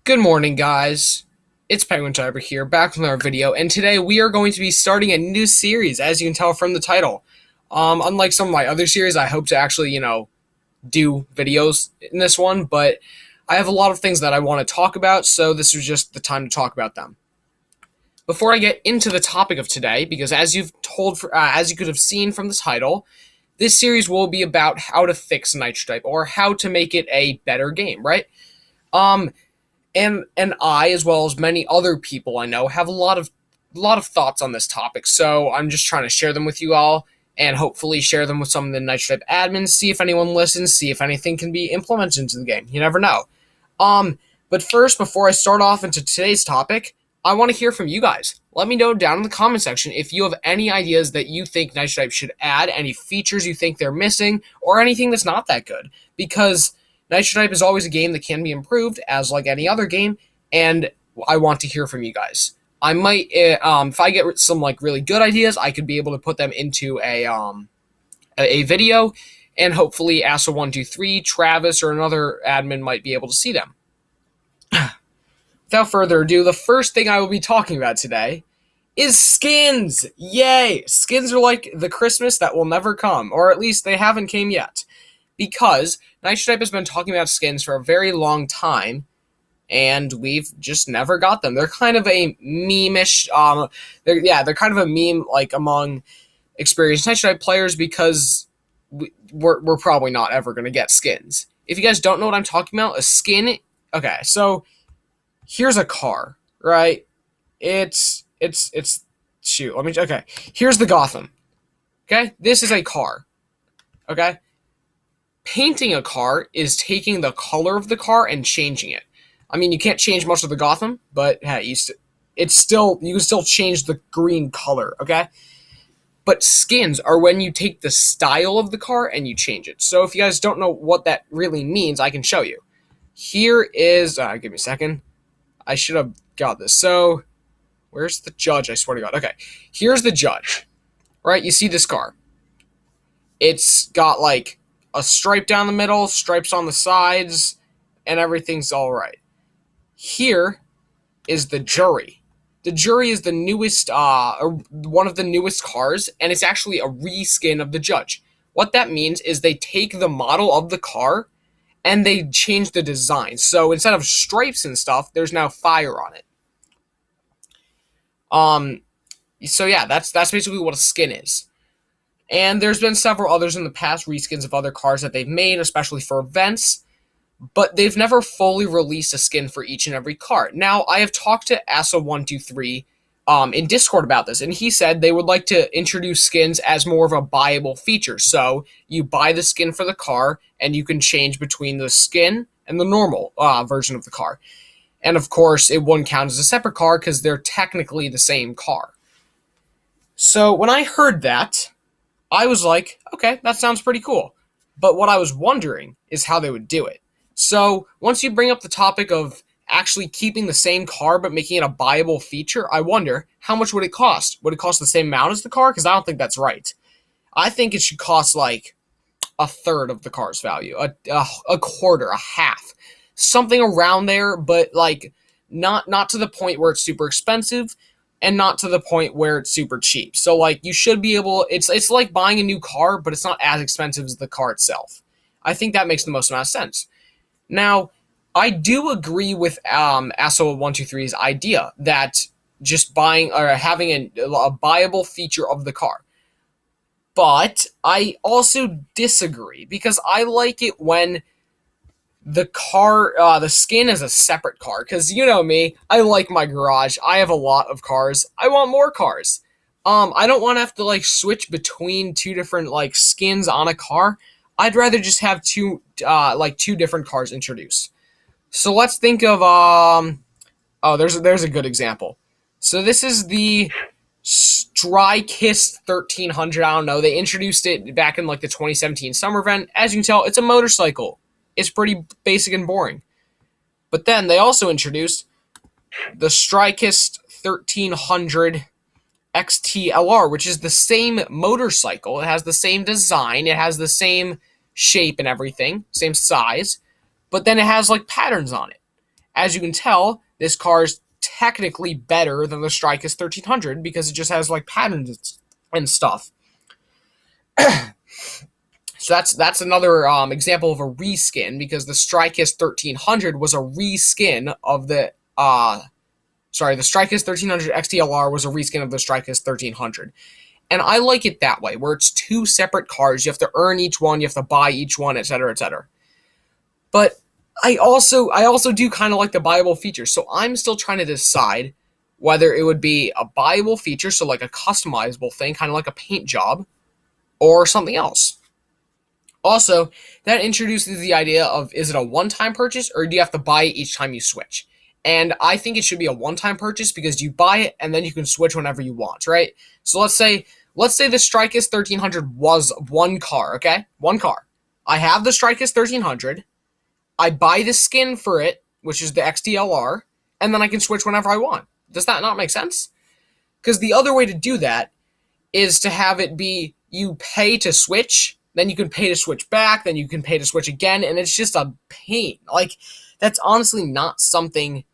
Good morning, guys. It's Penguin Tiber here, back with another video, and today we are going to be starting a new series, as you can tell from the title. Unlike some of my other series, I hope to actually, do videos in this one, but I have a lot of things that I want to talk about, so this is just the time to talk about them. Before I get into the topic of today, because as you could have seen from the title, this series will be about how to fix Nightstripe, or how to make it a better game, right? Um, and I, as well as many other people I know, have a lot of thoughts on this topic. So I'm just trying to share them with you all, and hopefully share them with some of the Nightstripe admins. See if anyone listens. See if anything can be implemented into the game. You never know. But first, before I start off into today's topic, I want to hear from you guys. Let me know down in the comment section if you have any ideas that you think Nightstripe should add, any features you think they're missing, or anything that's not that good. Because Nightstripe is always a game that can be improved, as like any other game, and I want to hear from you guys. I might, if I get some like really good ideas, I could be able to put them into a video, and hopefully Asa123, Travis, or another admin might be able to see them. Without further ado, the first thing I will be talking about today is skins. Yay! Skins are like the Christmas that will never come, or at least they haven't came yet, because Nightstripe has been talking about skins for a very long time, and we've just never got them. They're kind of a meme-ish, they're kind of a meme like among experienced Nightstripe players, because we're probably not ever going to get skins. If you guys don't know what I'm talking about, a skin, okay, so here's a car, right? It's shoot, okay, here's the Gotham, okay? This is a car, okay? Painting a car is taking the color of the car and changing it. I mean, you can't change much of the Gotham, but hey, you can still change the green color, okay? But skins are when you take the style of the car and you change it. So if you guys don't know what that really means, I can show you. Here is, give me a second. I should have got this. So, where's the judge? I swear to God. Okay, here's the judge, right? You see this car. It's got like a stripe down the middle, stripes on the sides, and everything's all right. Here is the jury. The jury is the newest, one of the newest cars, and it's actually a reskin of the judge. What that means is they take the model of the car and they change the design. So instead of stripes and stuff, there's now fire on it. So yeah, that's basically what a skin is. And there's been several others in the past, reskins of other cars that they've made, especially for events, but they've never fully released a skin for each and every car. Now, I have talked to Asa123 in Discord about this, and he said they would like to introduce skins as more of a buyable feature. So you buy the skin for the car, and you can change between the skin and the normal version of the car. And of course, it wouldn't count as a separate car because they're technically the same car. So when I heard that, I was like, okay, that sounds pretty cool. But what I was wondering is how they would do it. So once you bring up the topic of actually keeping the same car but making it a buyable feature, I wonder, how much would it cost? Would it cost the same amount as the car? Because I don't think that's right. I think it should cost like a third of the car's value, a quarter, a half, something around there, but like not to the point where it's super expensive, and not to the point where it's super cheap. So like you should be able, it's like buying a new car, but it's not as expensive as the car itself. I think that makes the most amount of sense. Now, I do agree with Asa123's idea that just buying or having a buyable feature of the car. But I also disagree, because I like it when the car, the skin is a separate car, because you know me, I like my garage. I have a lot of cars. I want more cars. I don't want to have to like switch between two different like skins on a car. I'd rather just have two different cars introduced. So let's think of there's a good example. So this is the Strykist 1300. I don't know. They introduced it back in like the 2017 summer event. As you can tell, it's a motorcycle. It's pretty basic and boring. But then they also introduced the Strykist 1300 XTLR, which is the same motorcycle. It has the same design. It has the same shape and everything, same size. But then it has like patterns on it. As you can tell, this car is technically better than the Strikers 1300 because it just has like patterns and stuff. So that's another example of a reskin, because the Strikers 1300 was a reskin of the the Strikers 1300 XTLR was a reskin of the Strikers 1300. And I like it that way, where it's two separate cars. You have to earn each one, you have to buy each one, etc., etc. But I also do kind of like the buyable features, so I'm still trying to decide whether it would be a buyable feature, so like a customizable thing, kind of like a paint job, or something else. Also, that introduces the idea of, is it a one-time purchase, or do you have to buy it each time you switch? And I think it should be a one-time purchase, because you buy it and then you can switch whenever you want, right? So let's say the Strikers 1300 was one car, okay? One car. I have the Strikers 1300. I buy the skin for it, which is the XTLR, and then I can switch whenever I want. Does that not make sense? Because the other way to do that is to have it be you pay to switch, then you can pay to switch back, then you can pay to switch again, and it's just a pain. Like, that's honestly not something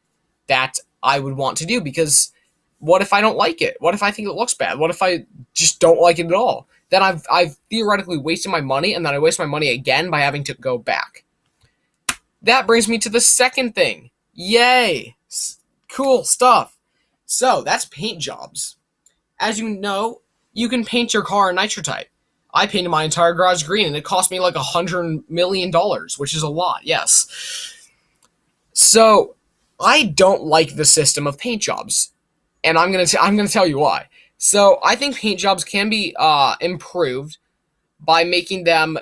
that I would want to do, because what if I don't like it? What if I think it looks bad? What if I just don't like it at all? Then I've theoretically wasted my money, and then I waste my money again by having to go back. That brings me to the second thing. Yay! Cool stuff. So, that's paint jobs. As you know, you can paint your car nitrotype. I painted my entire garage green, and it cost me like $100 million, which is a lot, yes. So, I don't like the system of paint jobs, and I'm gonna tell you why. So, I think paint jobs can be improved by making them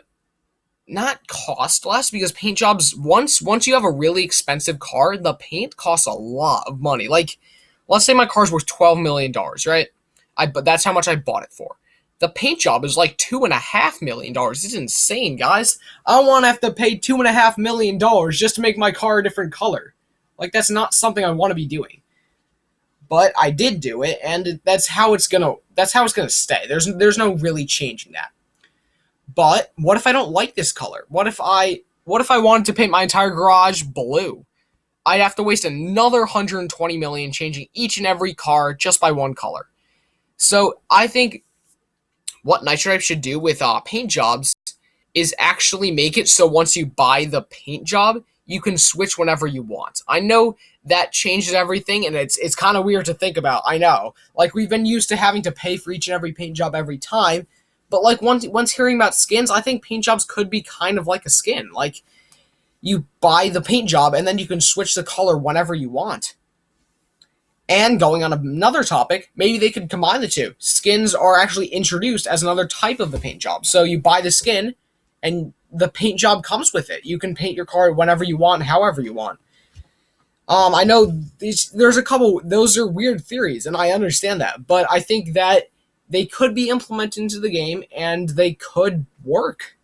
not cost less, because paint jobs, once you have a really expensive car, the paint costs a lot of money. Like, let's say my car's worth $12 million, right? But that's how much I bought it for. The paint job is like $2.5 million. It's insane, guys. I don't want to have to pay $2.5 million just to make my car a different color. Like, that's not something I want to be doing. But I did do it, and that's how it's gonna stay. There's no really changing that. But what if I don't like this color? What if I wanted to paint my entire garage blue? I'd have to waste another $120 million changing each and every car just by one color. So I think what Nitrotype should do with paint jobs is actually make it so once you buy the paint job, you can switch whenever you want. I know that changes everything, and it's kind of weird to think about. I know. Like, we've been used to having to pay for each and every paint job every time, but like once hearing about skins, I think paint jobs could be kind of like a skin. Like, you buy the paint job, and then you can switch the color whenever you want. And going on another topic, maybe they could combine the two. Skins are actually introduced as another type of the paint job. So you buy the skin, and the paint job comes with it. You can paint your car whenever you want, however you want. I know there's a couple, those are weird theories, and I understand that. But I think that they could be implemented into the game, and they could work.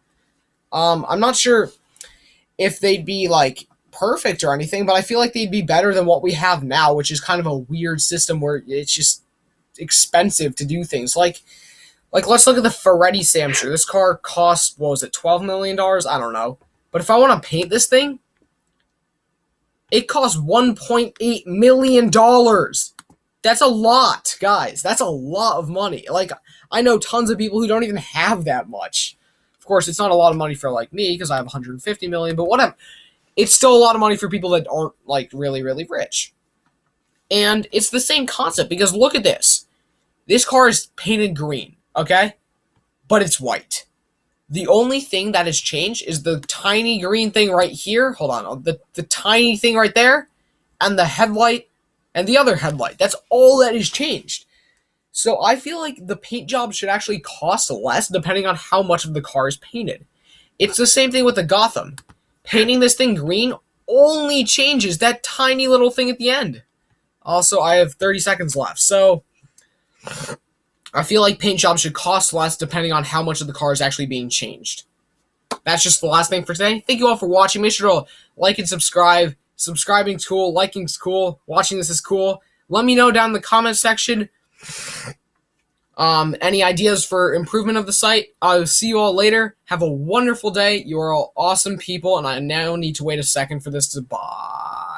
I'm not sure if they'd be, like, perfect or anything, but I feel like they'd be better than what we have now, which is kind of a weird system where it's just expensive to do things. Like let's look at the Ferretti Samsher. This car cost, what was it, $12 million? I don't know. But if I want to paint this thing, it costs $1.8 million. That's a lot, guys. That's a lot of money. Like, I know tons of people who don't even have that much. Of course, it's not a lot of money for, like, me, because I have $150 million, but whatever. It's still a lot of money for people that aren't, like, really, really rich. And it's the same concept, because look at this. This car is painted green, okay? But it's white. The only thing that has changed is the tiny green thing right here. Hold on. The tiny thing right there, and the headlight, and the other headlight. That's all that has changed. So I feel like the paint job should actually cost less depending on how much of the car is painted. It's the same thing with the Gotham. Painting this thing green only changes that tiny little thing at the end. Also, I have 30 seconds left, so I feel like paint jobs should cost less depending on how much of the car is actually being changed. That's just the last thing for today. Thank you all for watching. Make sure to like and subscribe. Subscribing's cool, liking's cool, watching this is cool. Let me know down in the comment section any ideas for improvement of the site. I'll see you all later. Have a wonderful day. You are all awesome people, and I now need to wait a second for this to bye.